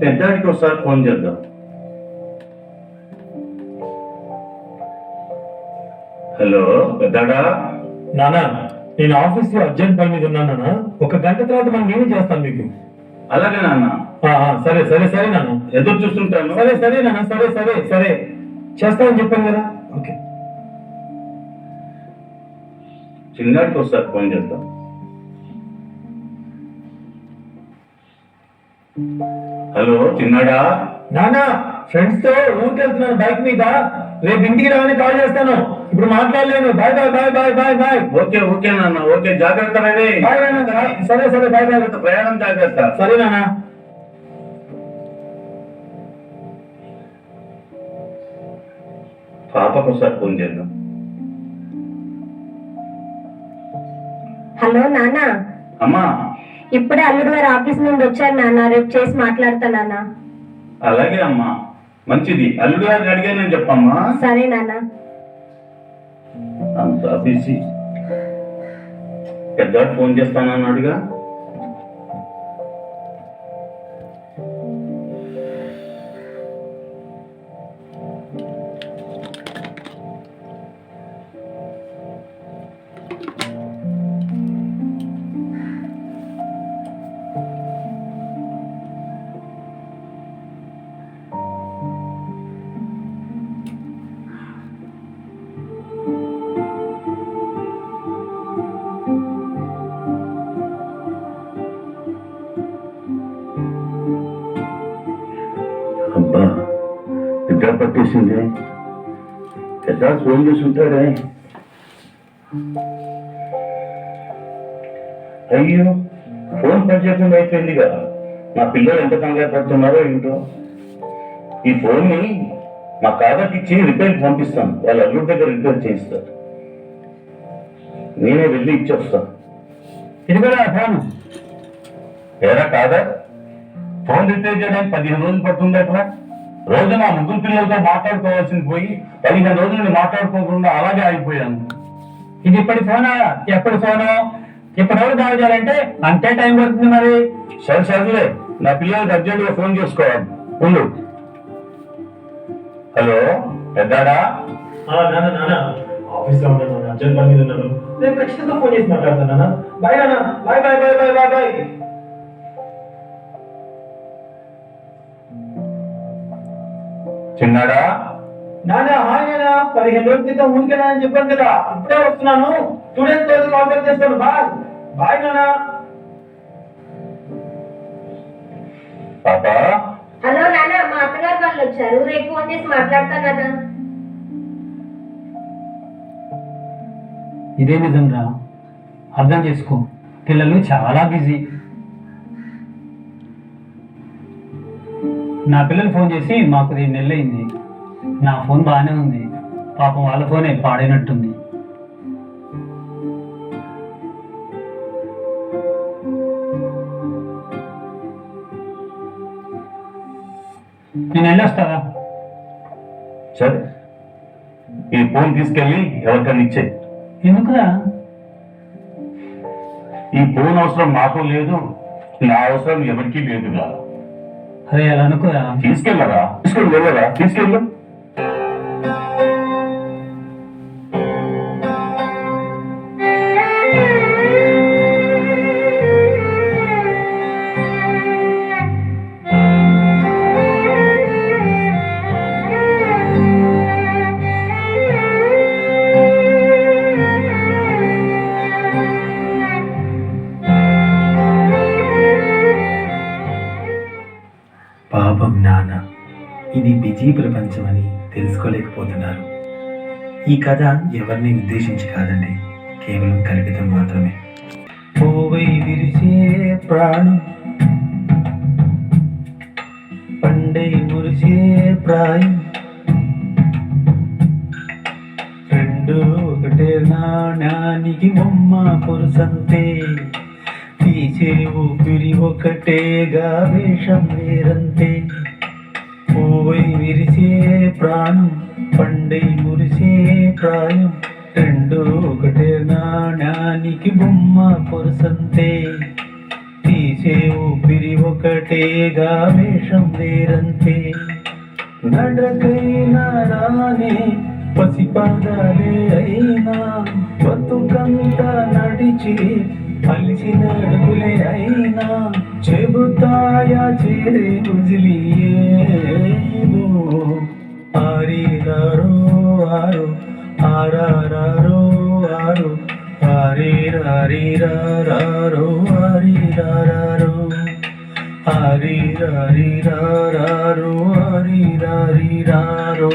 పెద్దాడికి ఒకసారి ఫోన్ చేద్దాం. హలో పెద్దాడా. నానా, నేను ఆఫీస్ లో అర్జెంట్ పని మీద ఉన్నాను నాన్న. 1 గంట తర్వాత మనం నేనే చేస్తాను మీకు. అలాగే నాన్న. సరే సరే సరే నాన్న, ఎదురు చూస్తుంటాను. సరే సరే నాన్న, సరే సరే సరే చేస్తామని చెప్పాను కదా. ఓకే. చిన్నాడికి ఒకసారి ఫోన్ చేద్దాం. హలో చిన్నాడా. నానా, ఫ్రెండ్స్ తో ఊరికి వెళ్తున్నాను బైక్ మీద. రేపు ఇంటికి రావని కాల్ చేస్తాను. ఇప్పుడు మాట్లాడలేను. Bye bye bye bye bye bye. Okay okay నాన్న, ఓకే జాగ్రత్త. బాయ్ నాన్న. సరే సరే బాయ్ బాయ్. ప్రయాణం జాగ్రత్త. సరే నాన్న. పాపకు ఒకసారి ఫోన్ చేద్దాం. హలో నాన్న. అమ్మా. ఇప్పుడే అల్లుడు గారు ఆఫీస్ నుండి వచ్చారు నాన్న. రేపు చేసి మాట్లాడతా నాన్న. అలాగే అమ్మా, మంచిది. అల్లుడు గారిని అడిగానని చెప్పమ్మా. సరే నాన్న. అంత బిజీ. పెద్దవాడు ఫోన్ చేస్తానన్నాడుగా. అబ్బా, నిద్ర పట్టేసింది. పెద్దవాడు ఫోన్ చేసి ఉంటాడే. అయ్యో, ఫోన్ పనిచేయకుండా అయిపోయిందిగా. నా పిల్లలు ఎంత కంగారు పడుతున్నారో ఏంటో. ఈ ఫోన్ని మా కాదకి ఇచ్చి రిపేర్కి పంపిస్తాను. వాళ్ళ అల్లుడి దగ్గర రిపేర్ చేయిస్తారు. నేనే వెళ్ళి ఇచ్చొస్తాను. ఇది కూడా ఫోన్. ఏరా కాదా, ఫోన్ రిపేర్ చేయడానికి 15 రోజులు పడుతుంది అట్లా. రోజు నా ముగ్గురు పిల్లలతో మాట్లాడుకోవాల్సింది పోయి 15 రోజులు నేను మాట్లాడుకోకుండా అలాగే ఆగిపోయాను. ఇది ఇప్పటి ఫోనా? ఎప్పటి ఫోను? ఇప్పటివరకు కాల్ చేయాలంటే అంతే టైం పడుతుంది మరి. సరే సరేలే, నా పిల్లలకి అర్జెంటుగా ఫోన్ చేసుకోవాలి. ఉండు. హలో పెద్దాడా. నాన్న నాన్న, ఆఫీస్ లో ఉన్నాను, అర్జెంట్ పని మీద ఉన్నాను. నేను ఖచ్చితంగా ఫోన్ చేసి మాట్లాడతాను నాన్న. బాయ్ నాన్న. Bye bye bye bye bye bye. చిన్నాడా. నాన్న హాయ్ నాన్న. 15 రోజుల క్రితం ఊరికెళ్ళా అని చెప్పాను కదా. ఇప్పుడే వస్తున్నాను. 2 days తర్వాత కాల్ బ్యాక్ చేస్తాను. బాయ్ బాయ్ నాన్న. పాపా. హలో నాన్న, మా అత్తగారు వాళ్ళు వచ్చారు. రేపు ఫోన్ చేసి మాట్లాడతా కదా. ఇదే నిజం రా, అర్థం చేసుకో. పిల్లలు చాలా బిజీ. నా పిల్లలు ఫోన్ చేసి మాకు 2 నెలలు అయింది. నా ఫోన్ బాగానే ఉంది, పాపం వాళ్ళ ఫోనే పాడైనట్టుంది. నేను వెళ్ళొస్తారా? సరే, ఈ ఫోన్ తీసుకెళ్ళి ఎవరికన్నా ఇచ్చే. ఎందుకురా? ఈ ఫోన్ అవసరం మాకు లేదు, నా అవసరం ఎవరికీ లేదుగా. అరే అలా అనుకోరా. తీసుకెళ్ళరా, తీసుకెళ్ళి వెళ్ళరా, తీసుకెళ్ళు. పాపం నాన్న, ఇది బిజీ ప్రపంచమని తెలుసుకోలేకపోతున్నారు. ఈ కథ ఎవరిని ఉద్దేశించి కాదండి, కేవలం కల్పితం మాత్రమే. పోవై విరిసే ప్రాణం, పండై మురిసే ప్రాయం, రెండు ఒకటే నాణానికి బొమ్మ పురుసంతే, తీసే ఊపిరి ఒకటేగా వేషం వేరంతే. పోవై విరిసే ప్రాణం, పండై మురిసే ప్రాయం, రెండు ఒకటే నాణానికి బొమ్మ పురుసంతే, తీసే ఊపిరి ఒకటేగా వేషం వేరంతే నడకైనా రానే పసిపాదాలే అయినా బతుకంతా నడిచి అలిసిన అడుగులే అయినా చెబుతాయా చేరే ముజిలి ఏదో ఆరిరారో ఆరో ఆరారారో ఆరో ఆరిరారిరారో ఆరిరారో ఆరిరారిరారో ఆరిరారిరారో